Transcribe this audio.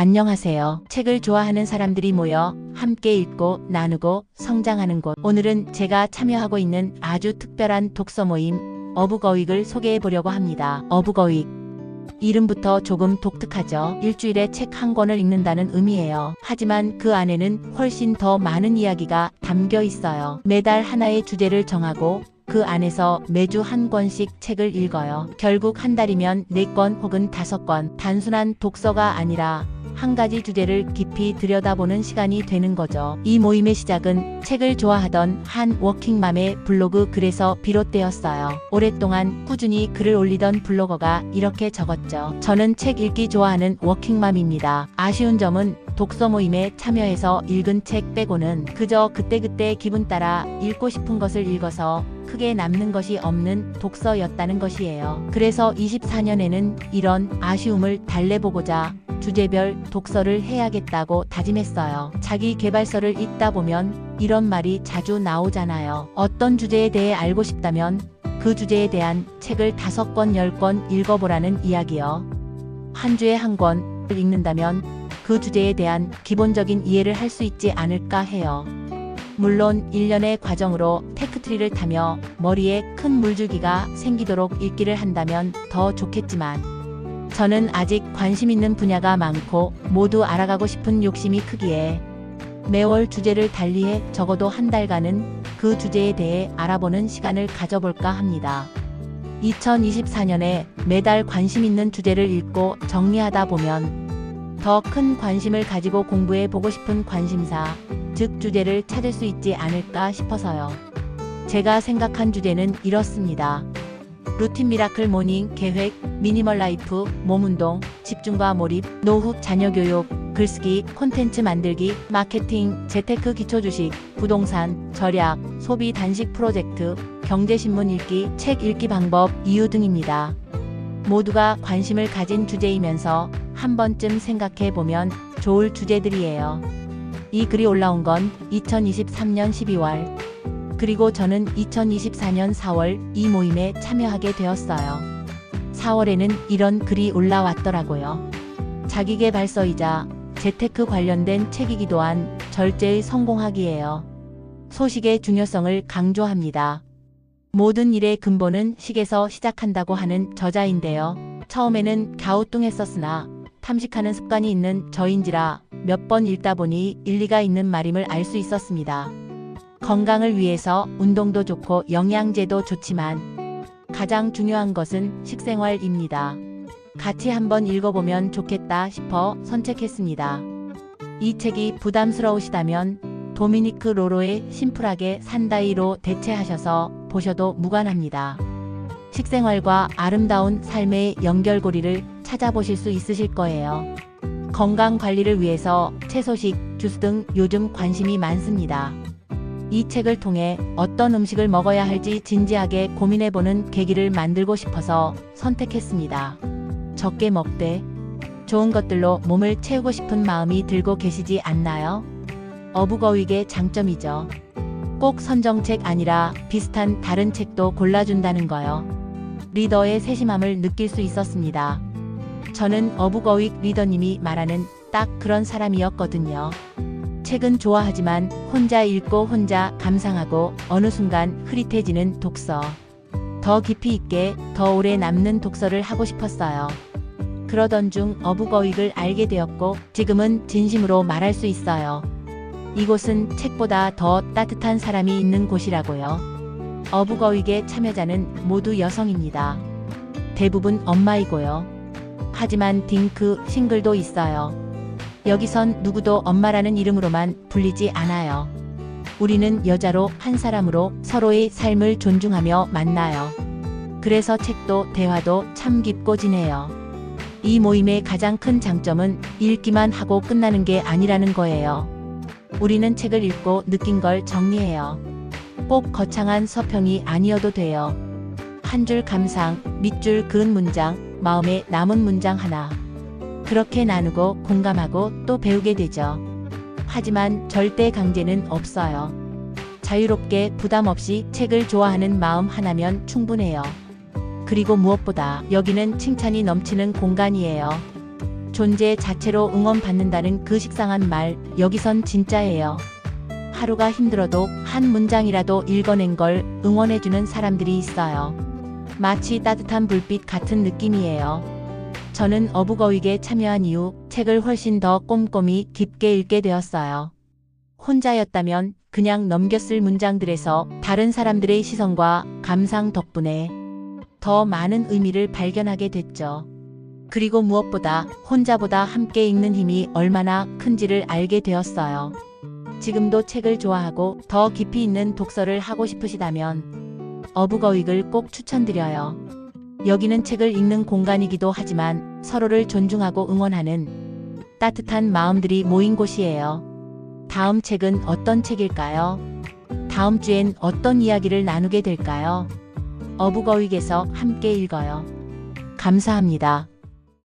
안녕하세요. 책을 좋아하는 사람들이 모여 함께 읽고 나누고 성장하는 곳. 오늘은 제가 참여하고 있는 아주 특별한 독서 모임 어북어윅을 소개해 보려고 합니다. 어북어윅. 이름부터 조금 독특하죠. 일주일에 책 한 권을 읽는다는 의미예요. 하지만 그 안에는 훨씬 더 많은 이야기가 담겨 있어요. 매달 하나의 주제를 정하고 그 안에서 매주 한 권씩 책을 읽어요. 결국 한 달이면 4권 혹은 5권. 단순한 독서가 아니라 한 가지 주제를 깊이 들여다보는 시간이 되는 거죠. 이 모임의 시작은 책을 좋아하던 한 워킹맘의 블로그 글에서 비롯되었어요. 오랫동안 꾸준히 글을 올리던 블로거가 이렇게 적었죠. 저는 책 읽기 좋아하는 워킹맘입니다. 아쉬운 점은 독서 모임에 참여해서 읽은 책 빼고는 그저 그때그때 기분 따라 읽고 싶은 것을 읽어서 크게 남는 것이 없는 독서였다는 것이에요. 그래서 24년에는 이런 아쉬움을 달래보고자 주제별 독서를 해야겠다고 다짐했어요. 자기 개발서를 읽다 보면 이런 말이 자주 나오잖아요. 어떤 주제에 대해 알고 싶다면 그 주제에 대한 책을 5권, 10권 읽어보라는 이야기요. 한 주에 한 권 읽는다면 그 주제에 대한 기본적인 이해를 할 수 있지 않을까 해요. 물론 일련의 과정으로 테크트리를 타며 머리에 큰 물줄기가 생기도록 읽기를 한다면 더 좋겠지만 저는 아직 관심 있는 분야가 많고 모두 알아가고 싶은 욕심이 크기에 매월 주제를 달리해 적어도 한 달간은 그 주제에 대해 알아보는 시간을 가져볼까 합니다. 2024년에 매달 관심 있는 주제를 읽고 정리하다 보면 더 큰 관심을 가지고 공부해 보고 싶은 관심사, 즉 주제를 찾을 수 있지 않을까 싶어서요. 제가 생각한 주제는 이렇습니다. 루틴 미라클 모닝, 계획, 미니멀 라이프, 몸운동, 집중과 몰입, 노후, 자녀 교육, 글쓰기, 콘텐츠 만들기, 마케팅, 재테크 기초주식, 부동산, 절약, 소비 단식 프로젝트, 경제신문 읽기, 책 읽기 방법, 이유 등입니다. 모두가 관심을 가진 주제이면서 한 번쯤 생각해 보면 좋을 주제들이에요. 이 글이 올라온 건 2023년 12월. 그리고 저는 2024년 4월 이 모임에 참여하게 되었어요. 4월에는 이런 글이 올라왔더라고요. 자기계발서이자 재테크 관련된 책이기도 한 절제의 성공학이에요. 소식의 중요성을 강조합니다. 모든 일의 근본은 식에서 시작한다고 하는 저자인데요. 처음에는 갸우뚱했었으나 탐식하는 습관이 있는 저인지라 몇 번 읽다 보니 일리가 있는 말임을 알 수 있었습니다. 건강을 위해서 운동도 좋고 영양제도 좋지만 가장 중요한 것은 식생활입니다. 같이 한번 읽어보면 좋겠다 싶어 선책했습니다. 이 책이 부담스러우시다면 도미니크 로로의 심플하게 산다이로 대체하셔서 보셔도 무관합니다. 식생활과 아름다운 삶의 연결고리를 찾아보실 수 있으실 거예요. 건강 관리를 위해서 채소식, 주스 등 요즘 관심이 많습니다. 이 책을 통해 어떤 음식을 먹어야 할지 진지하게 고민해보는 계기를 만들고 싶어서 선택했습니다. 적게 먹되 좋은 것들로 몸을 채우고 싶은 마음이 들고 계시지 않나요? 어북어윅의 장점이죠. 꼭 선정책 아니라 비슷한 다른 책도 골라준다는 거요. 리더의 세심함을 느낄 수 있었습니다. 저는 어북어윅 리더님이 말하는 딱 그런 사람이었거든요. 책은 좋아하지만 혼자 읽고 혼자 감상하고 어느 순간 흐릿해지는 독서. 더 깊이 있게 더 오래 남는 독서를 하고 싶었어요. 그러던 중 어북어윅을 알게 되었고 지금은 진심으로 말할 수 있어요. 이곳은 책보다 더 따뜻한 사람이 있는 곳이라고요. 어북어윅의 참여자는 모두 여성입니다. 대부분 엄마이고요. 하지만 딩크, 싱글도 있어요. 여기선 누구도 엄마라는 이름으로만 불리지 않아요. 우리는 여자로 한 사람으로 서로의 삶을 존중하며 만나요. 그래서 책도 대화도 참 깊고 진해요. 이 모임의 가장 큰 장점은 읽기만 하고 끝나는 게 아니라는 거예요. 우리는 책을 읽고 느낀 걸 정리해요. 꼭 거창한 서평이 아니어도 돼요. 한 줄 감상, 밑줄 그은 문장, 마음에 남은 문장 하나. 그렇게 나누고 공감하고 또 배우게 되죠. 하지만 절대 강제는 없어요. 자유롭게 부담 없이 책을 좋아하는 마음 하나면 충분해요. 그리고 무엇보다 여기는 칭찬이 넘치는 공간이에요. 존재 자체로 응원받는다는 그 식상한 말, 여기선 진짜예요. 하루가 힘들어도 한 문장이라도 읽어낸 걸 응원해주는 사람들이 있어요. 마치 따뜻한 불빛 같은 느낌이에요. 저는 어북어익에 참여한 이후 책을 훨씬 더 꼼꼼히 깊게 읽게 되었어요. 혼자였다면 그냥 넘겼을 문장들에서 다른 사람들의 시선과 감상 덕분에 더 많은 의미를 발견하게 됐죠. 그리고 무엇보다 혼자보다 함께 읽는 힘이 얼마나 큰지를 알게 되었어요. 지금도 책을 좋아하고 더 깊이 있는 독서를 하고 싶으시다면 어북어익을 꼭 추천드려요. 여기는 책을 읽는 공간이기도 하지만 서로를 존중하고 응원하는 따뜻한 마음들이 모인 곳이에요. 다음 책은 어떤 책일까요? 다음 주엔 어떤 이야기를 나누게 될까요? 어북어익에서 함께 읽어요. 감사합니다.